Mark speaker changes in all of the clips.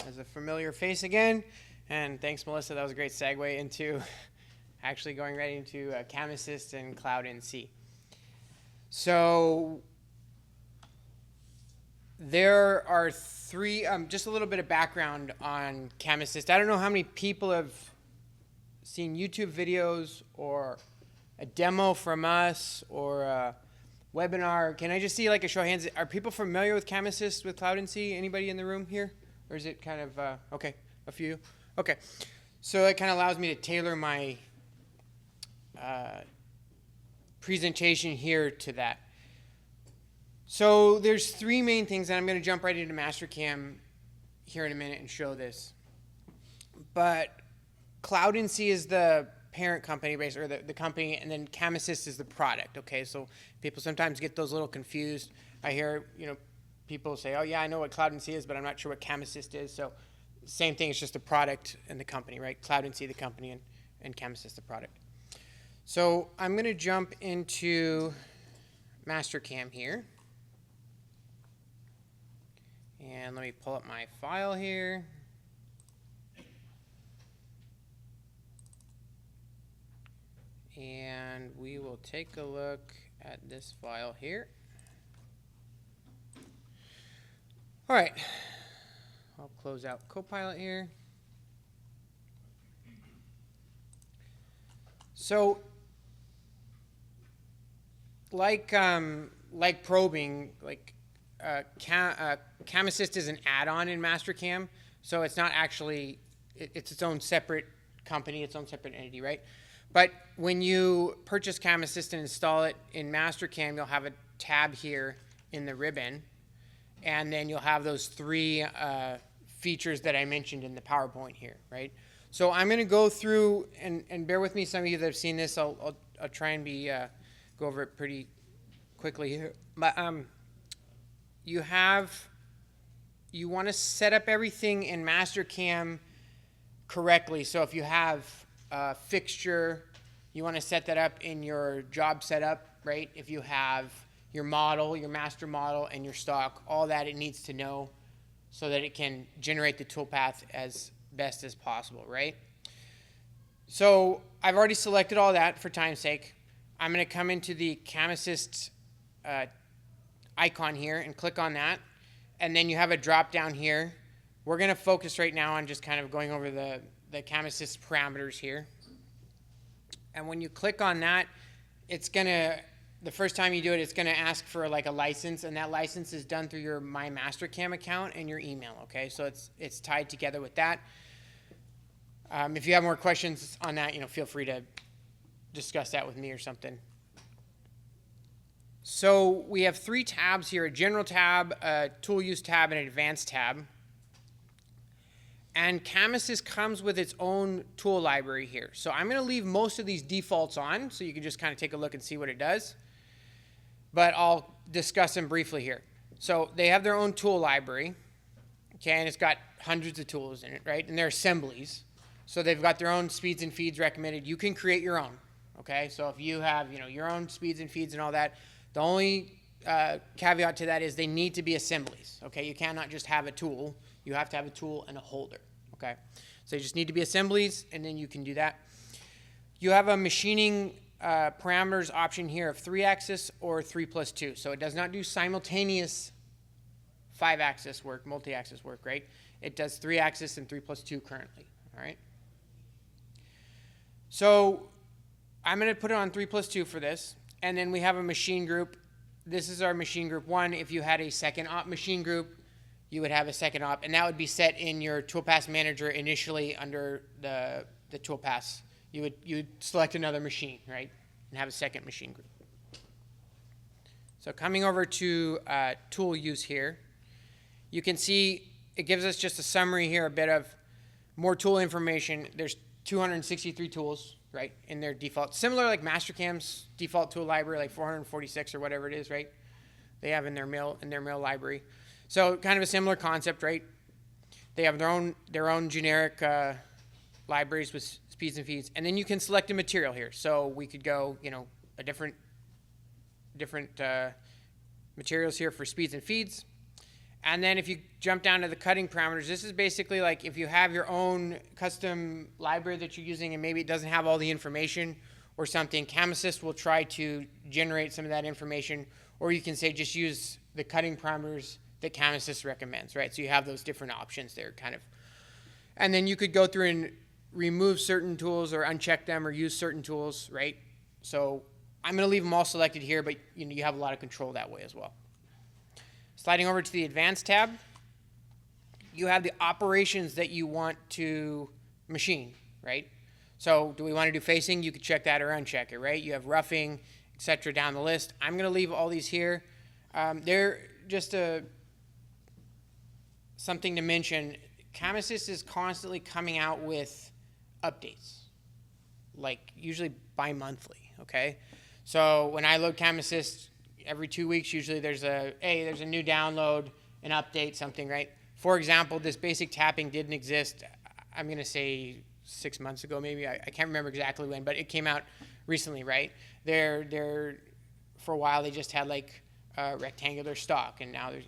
Speaker 1: as a familiar face again. And thanks, Melissa. That was a great segue into actually going right into CAM Assist and Cloud NC. So there are three, just a little bit of background on CAM Assist. I don't know how many people have seen YouTube videos or a demo from us or a webinar. Can I just see like a show of hands? Are people familiar with CAM Assist with Cloud NC? Anybody in the room here? Or is it kind of, okay, a few? Okay, so it kind of allows me to tailor my presentation here to that. So there's three main things, and I'm going to jump right into Mastercam here in a minute and show this. But Cloud NC is the parent company, or the company, and then CAM Assist is the product, okay? So people sometimes get those a little confused. I hear, people say, oh yeah, I know what Cloud NC is, but I'm not sure what CAM Assist is. So same thing, it's just the product and the company, right? Cloud NC, the company, and CAM Assist, the product. So I'm going to jump into Mastercam here. And let me pull up my file here. And we will take a look at this file here. All right. I'll close out Copilot here. So, like probing, CAM Assist is an add-on in Mastercam, so it's not actually, it's its own separate company, its own separate entity, right? But when you purchase CAM Assist and install it in Mastercam, you'll have a tab here in the ribbon, and then you'll have those three features that I mentioned in the PowerPoint here, right? So I'm going to go through, and bear with me, some of you that have seen this, I'll try and go over it pretty quickly here. But you want to set up everything in Mastercam correctly. So if you have a fixture, you want to set that up in your job setup, right? If you have your model, your master model, and your stock, all that it needs to know so that it can generate the toolpath as best as possible, right? So I've already selected all that for time's sake. I'm going to come into the CAM Assist icon here and click on that, and then you have a drop down here. We're going to focus right now on just kind of going over the CAM Assist parameters here. And when you click on that, it's going to, the first time you do it, it's going to ask for like a license, and that license is done through your My Mastercam account and your email, okay? So it's tied together with that. If you have more questions on that, feel free to discuss that with me or something. So we have three tabs here, a general tab, a tool use tab, and an advanced tab. And CAM Assist comes with its own tool library here. So I'm going to leave most of these defaults on so you can just kind of take a look and see what it does. But I'll discuss them briefly here. So they have their own tool library, okay, and it's got hundreds of tools in it, right? And they're assemblies. So they've got their own speeds and feeds recommended. You can create your own, okay? So if you have, your own speeds and feeds and all that, the only caveat to that is they need to be assemblies, okay? You cannot just have a tool. You have to have a tool and a holder, okay? So you just need to be assemblies, and then you can do that. You have a machining parameters option here of 3-axis or 3+2. So it does not do simultaneous 5-axis work, multi-axis work, right? It does 3-axis and 3+2 currently, all right? So I'm going to put it on 3+2 for this. And then we have a machine group. This is our machine group 1. If you had a second op machine group, you would have a second op, and that would be set in your toolpath manager initially under the toolpaths. You would select another machine, right, and have a second machine group. So coming over to tool use here, you can see it gives us just a summary here, a bit of more tool information. There's 263 tools, right, in their default. Similar like Mastercam's default tool library, like 446 or whatever it is, right? They have in their mill library. So kind of a similar concept, right? They have their own generic libraries with speeds and feeds, and then you can select a material here. So we could go, a different materials here for speeds and feeds, And then if you jump down to the cutting parameters, this is basically like if you have your own custom library that you're using and maybe it doesn't have all the information or something, CAM Assist will try to generate some of that information, or you can say just use the cutting parameters that CAM Assist recommends, right? So you have those different options there kind of. And then you could go through and remove certain tools or uncheck them or use certain tools, right? So I'm going to leave them all selected here, but you have a lot of control that way as well. Sliding over to the Advanced tab, you have the operations that you want to machine, right? So do we want to do facing? You could check that or uncheck it, right? You have roughing, etc. down the list. I'm going to leave all these here. They're just something to mention. CAM Assist is constantly coming out with updates, like usually bi-monthly, okay? So when I load CAM Assist, every 2 weeks, usually there's a new download, an update, something, right? For example, this basic tapping didn't exist, I'm going to say 6 months ago, maybe. I can't remember exactly when, but it came out recently, right? They're for a while, they just had like rectangular stock, and now there's,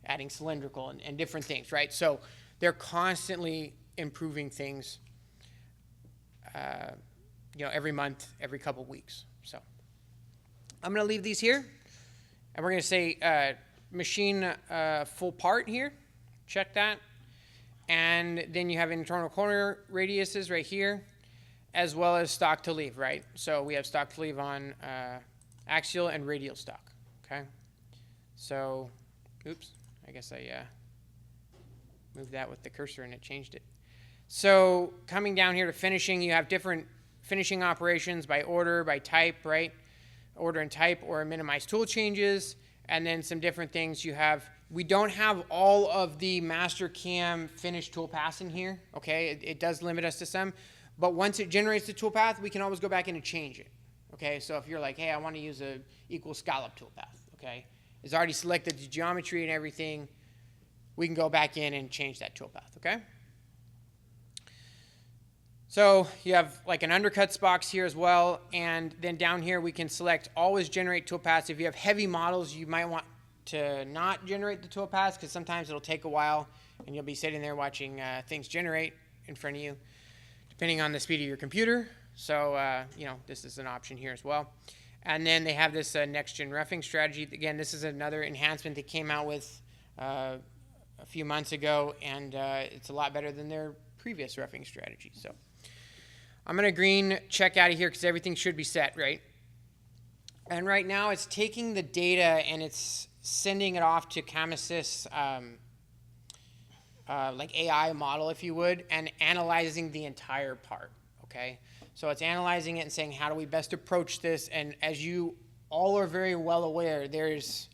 Speaker 1: adding cylindrical and different things, right? So they're constantly improving things, every month, every couple weeks. So I'm going to leave these here. And we're going to say machine full part here. Check that. And then you have internal corner radiuses right here, as well as stock to leave, right? So we have stock to leave on axial and radial stock, okay? So, oops, I guess I moved that with the cursor and it changed it. So coming down here to finishing, you have different finishing operations by order, by type, right? Order and type or minimize tool changes, and then some different things you have. We don't have all of the Mastercam finished toolpaths in here, okay? It does limit us to some, but once it generates the toolpath, we can always go back in and change it, okay? So if you're like, hey, I want to use a equal scallop toolpath, okay? It's already selected the geometry and everything. We can go back in and change that toolpath, okay? So you have like an undercuts box here as well, and then down here we can select always generate toolpaths. If you have heavy models, you might want to not generate the toolpaths because sometimes it'll take a while and you'll be sitting there watching things generate in front of you, depending on the speed of your computer. So, this is an option here as well. And then they have this next-gen roughing strategy. Again, this is another enhancement they came out with a few months ago, and it's a lot better than their previous roughing strategy. So I'm going to green check out of here because everything should be set, right? And right now it's taking the data and it's sending it off to CAM Assist's like AI model, if you would, and analyzing the entire part, okay? So it's analyzing it and saying, how do we best approach this? And as you all are very well aware, there's,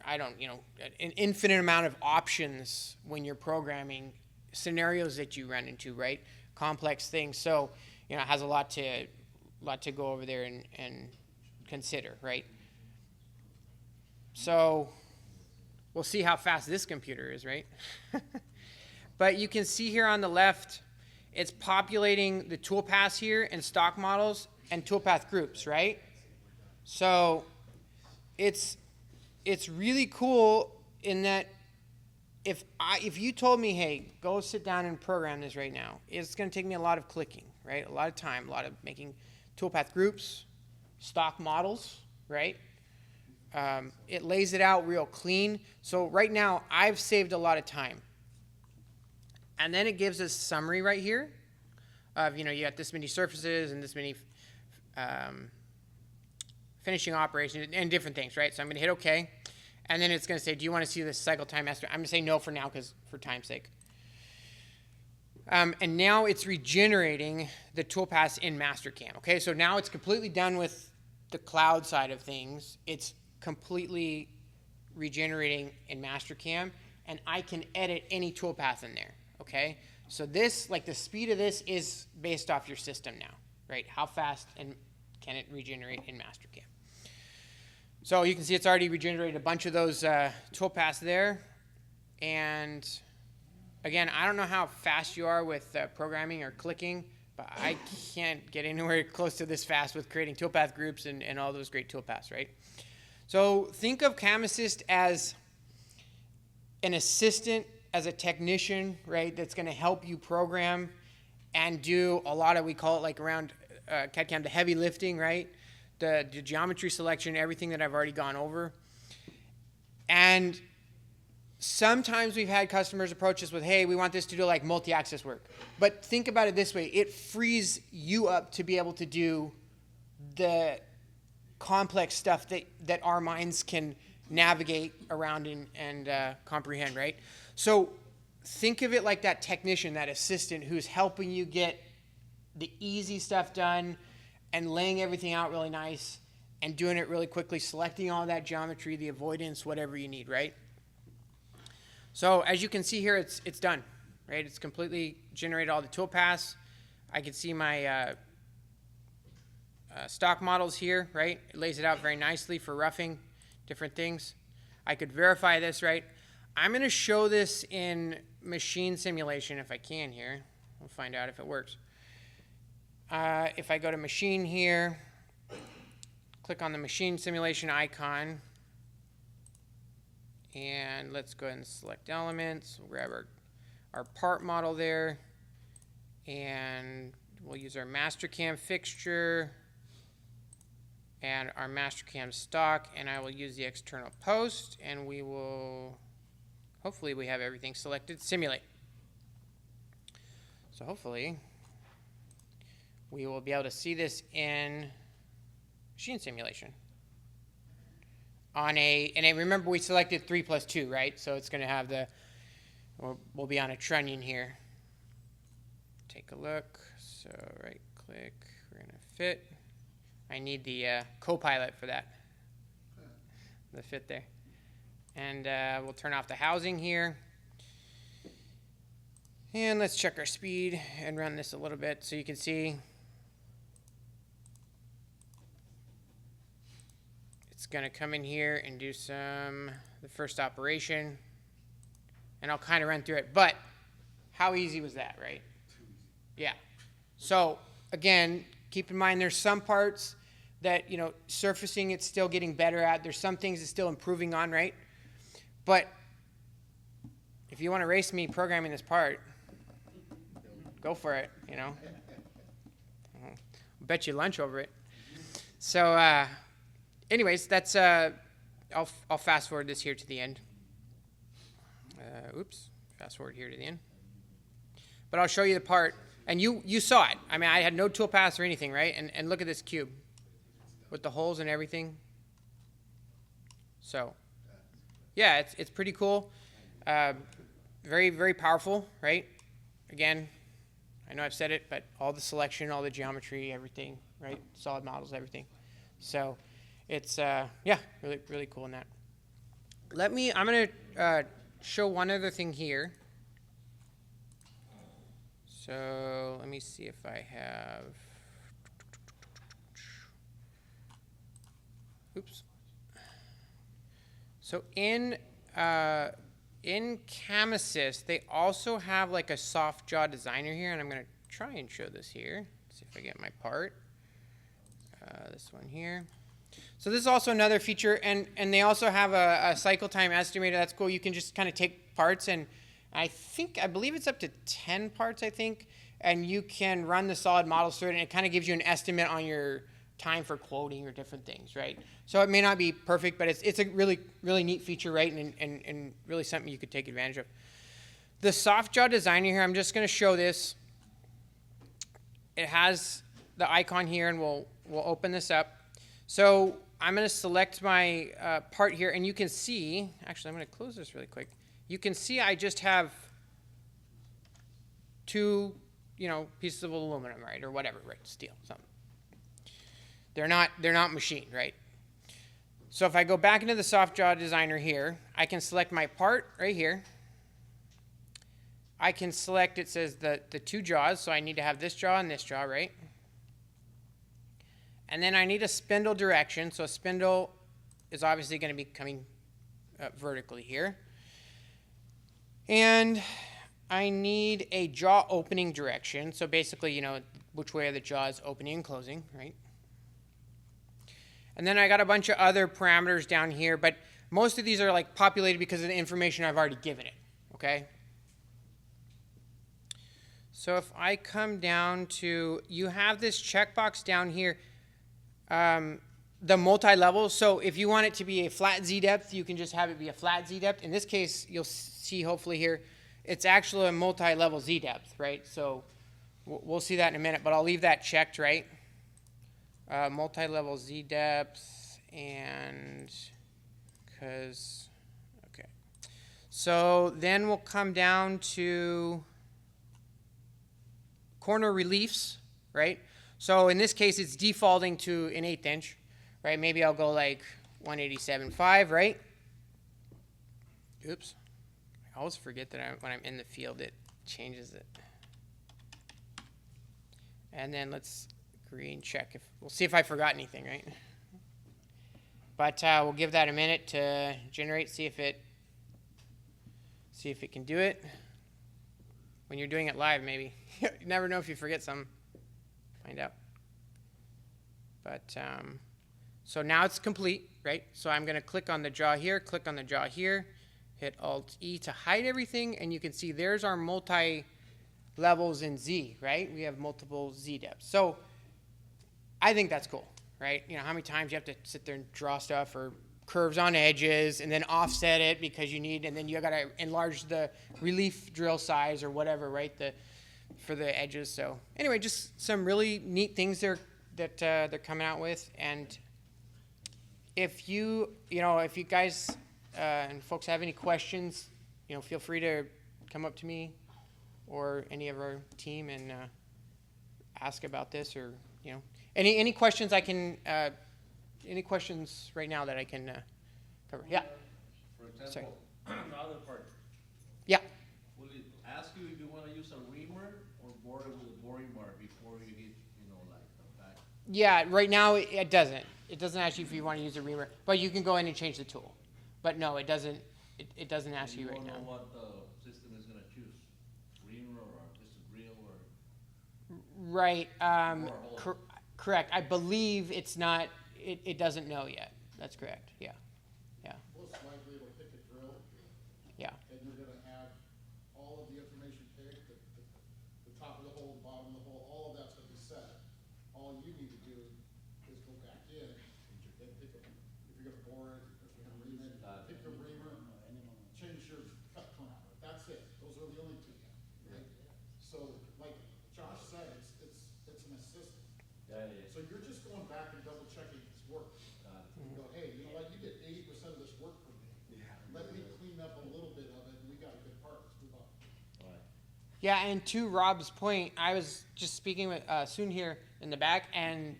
Speaker 1: an infinite amount of options when you're programming scenarios that you run into, right? Complex things. So, it has a lot to go over there and consider, right? So we'll see how fast this computer is, right? But you can see here on the left, it's populating the toolpaths here and stock models and toolpath groups, right? So it's really cool in that if you told me, hey, go sit down and program this right now, it's going to take me a lot of clicking, right? A lot of time, a lot of making toolpath groups, stock models, right? It lays it out real clean. So right now, I've saved a lot of time. And then it gives us a summary right here of, you got this many surfaces and this many finishing operations and different things, right? So I'm going to hit OK. And then it's going to say, do you want to see the cycle time estimate? I'm going to say no for now because for time's sake. And now it's regenerating the toolpaths in Mastercam. Okay, so now it's completely done with the cloud side of things. It's completely regenerating in Mastercam, and I can edit any toolpath in there. Okay, so this, like the speed of this is based off your system now, right? How fast and can it regenerate in Mastercam? So you can see it's already regenerated a bunch of those toolpaths there. And again, I don't know how fast you are with programming or clicking, but I can't get anywhere close to this fast with creating toolpath groups and all those great toolpaths, right? So think of CAM Assist as an assistant, as a technician, right, that's going to help you program and do a lot of, we call it like around CAD-CAM, the heavy lifting, right? The geometry selection, everything that I've already gone over. And sometimes we've had customers approach us with, hey, we want this to do like multi-axis work. But think about it this way. It frees you up to be able to do the complex stuff that our minds can navigate around and comprehend, right? So think of it like that technician, that assistant who's helping you get the easy stuff done and laying everything out really nice and doing it really quickly, selecting all that geometry, the avoidance, whatever you need, right? So as you can see here, it's done, right? It's completely generated all the toolpaths. I can see my stock models here, right? It lays it out very nicely for roughing different things. I could verify this, right? I'm going to show this in machine simulation if I can here. We'll find out if it works. If I go to machine here, click on the machine simulation icon, and let's go ahead and select elements. We'll grab our part model there, and we'll use our Mastercam fixture and our Mastercam stock, and I will use the external post, and we will, hopefully we have everything selected, simulate. So hopefully we will be able to see this in machine simulation. And remember we selected 3+2, right? So it's going to have we'll be on a trunnion here. Take a look. So right click, we're going to fit. I need the co-pilot for that, the fit there. And we'll turn off the housing here. And let's check our speed and run this a little bit so you can see. It's going to come in here and do the first operation. And I'll kind of run through it. But how easy was that, right? Yeah. So again, keep in mind there's some parts that, surfacing it's still getting better at. There's some things it's still improving on, right? But if you want to race me programming this part, go for it, I'll bet you lunch over it. So anyways, that's I'll fast forward this here to the end. Fast forward here to the end. But I'll show you the part, and you saw it. I mean, I had no toolpaths or anything, right? And look at this cube with the holes and everything. So yeah, it's pretty cool. Very, very powerful, right? Again, I know I've said it, but all the selection, all the geometry, everything, right? Solid models, everything. So it's, yeah, really, really cool in that. I'm going to show one other thing here. So let me see if I have, So in CAM Assist, they also have like a soft jaw designer here, and I'm going to try and show this here. See if I get my part. This one here. So this is also another feature, and they also have a cycle time estimator. That's cool. You can just kind of take parts, and I believe it's up to 10 parts, I think, and you can run the solid models through it, and it kind of gives you an estimate on your time for quoting or different things, right? So it may not be perfect, but it's a really, really neat feature, right? And really something you could take advantage of. The soft jaw designer here, I'm just going to show this. It has the icon here, and we'll open this up. So I'm going to select my part here, and you can see, actually I'm going to close this really quick. You can see I just have two, pieces of aluminum, right, or whatever, right, steel, something. They're not machined, right? So if I go back into the soft jaw designer here, I can select my part right here. I can select, it says the two jaws, so I need to have this jaw and this jaw, right? And then I need a spindle direction, so a spindle is obviously going to be coming vertically here. And I need a jaw opening direction, so basically, which way are the jaws opening and closing, right? And then I got a bunch of other parameters down here, but most of these are like populated because of the information I've already given it, okay? So if I come down to, you have this checkbox down here, the multi-level. So if you want it to be a flat Z depth, you can just have it be a flat Z depth. In this case, you'll see hopefully here, it's actually a multi-level Z depth, right? So we'll see that in a minute, but I'll leave that checked, right? Multi-level Z depth, and because, okay. So then we'll come down to corner reliefs, right? So in this case, it's defaulting to an 1/8 inch, right? Maybe I'll go like 187.5, right? Oops. I always forget that when I'm in the field, it changes it. And then let's green check. We'll see if I forgot anything, right? But we'll give that a minute to generate, see if it can do it. When you're doing it live, maybe. You never know if you forget something. Find out. But so now it's complete, right? So I'm going to click on the jaw here, click on the jaw here, hit Alt-E to hide everything, and you can see there's our multi-levels in Z, right? We have multiple Z depths. So I think that's cool, right? You know, how many times you have to sit there and draw stuff or curves on edges and then offset it because you need, and then you got to enlarge the relief drill size or whatever, right? For the edges. So anyway, just some really neat things that they're coming out with. And if you guys and folks have any questions, feel free to come up to me or any of our team and ask about this, or any questions I can. Any questions right now that I can cover? Yeah.
Speaker 2: For example, the other part.
Speaker 1: Yeah.
Speaker 2: Will it ask you if you want to use a reamer or bore it with a boring bar before you hit, like the back?
Speaker 1: Yeah. Right now it doesn't. It doesn't ask you if you want to use a reamer, but you can go in and change the tool. But no, it doesn't. It doesn't ask you right now.
Speaker 2: You don't know what the system is going to choose, reamer or just a drill or.
Speaker 1: Right. Correct. I believe it's not. It doesn't know yet. That's correct. Yeah. Yeah.
Speaker 3: Most likely it'll pick a drill.
Speaker 1: Yeah.
Speaker 3: And you're going to have all of the information picked, the top of the hole, bottom of the hole, all of that's going to be set. All you need to do is go back in and pick a, if you're going to bore it, if you're going to ream it, pick a reamer, change your cut parameter. That's it. Those are the only two. Right? So, like Josh said, it's an assistant.
Speaker 2: Yeah.
Speaker 3: So you're just going back and double checking its work. You go, hey, you know what? You did 80% of this work for me. Let me clean up a little bit of it, and we got a good part. Let's move on.
Speaker 2: Right.
Speaker 1: Yeah, and to Rob's point, I was just speaking with Soon here in the back, and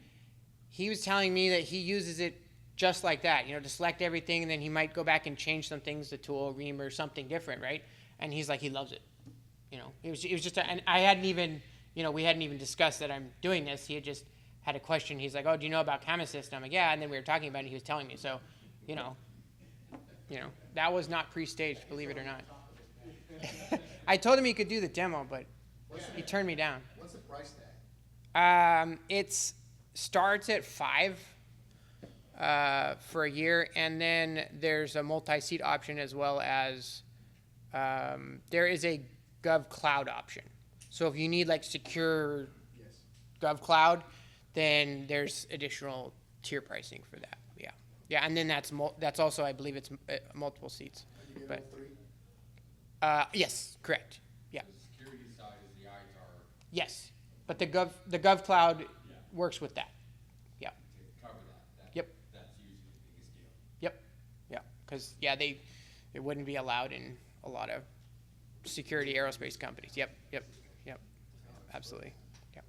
Speaker 1: he was telling me that he uses it just like that, to select everything, and then he might go back and change some things, the tool, reamer, something different, right? And he's like, he loves it. It was just, and I hadn't even, we hadn't even discussed that I'm doing this. He had just had a question. He's like, oh, do you know about CAM Assist? I'm like, yeah. And then we were talking about it. He was telling me. So, that was not pre-staged, believe it or not. I told him he could do the demo, but he turned me down.
Speaker 3: What's the price tag?
Speaker 1: It starts at $5 for a year, and then there's a multi-seat option as well as there is a Gov Cloud option. So if you need like secure Gov Cloud, then there's additional tier pricing for that. Yeah, yeah, and then that's also, I believe it's multiple seats.
Speaker 3: You get
Speaker 1: But
Speaker 3: all three?
Speaker 1: yes, correct. Yeah.
Speaker 4: The security side is the ITAR
Speaker 1: Yes, but the Gov Cloud works with that. Yeah.
Speaker 4: to cover that.
Speaker 1: Yep.
Speaker 4: That's usually the biggest deal.
Speaker 1: Yep. Yeah. Because it wouldn't be allowed in a lot of security aerospace companies. Yep. Yep. Yep. Absolutely. Yeah.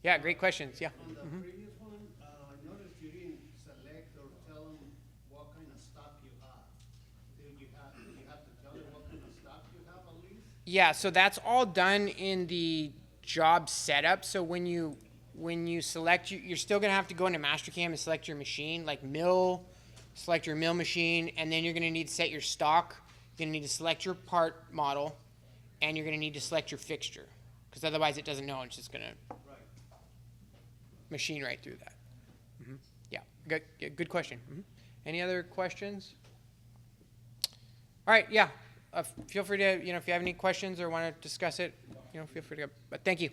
Speaker 1: Yeah. Great questions. Yeah.
Speaker 5: On the previous one, I noticed you didn't select or tell them what kind of stock you have. Do you have to tell them what kind of stock you have at least?
Speaker 1: Yeah. So that's all done in the job setup. So when you select, you're still gonna have to go into Mastercam and select your machine, like select your mill machine, and then you're gonna need to set your stock. You're gonna need to select your part model, and you're gonna need to select your fixture, because otherwise it doesn't know. It's just gonna machine right through that. Yeah, good question. Any other questions? All right, yeah, feel free to, if you have any questions or want to discuss it, feel free to go, but thank you.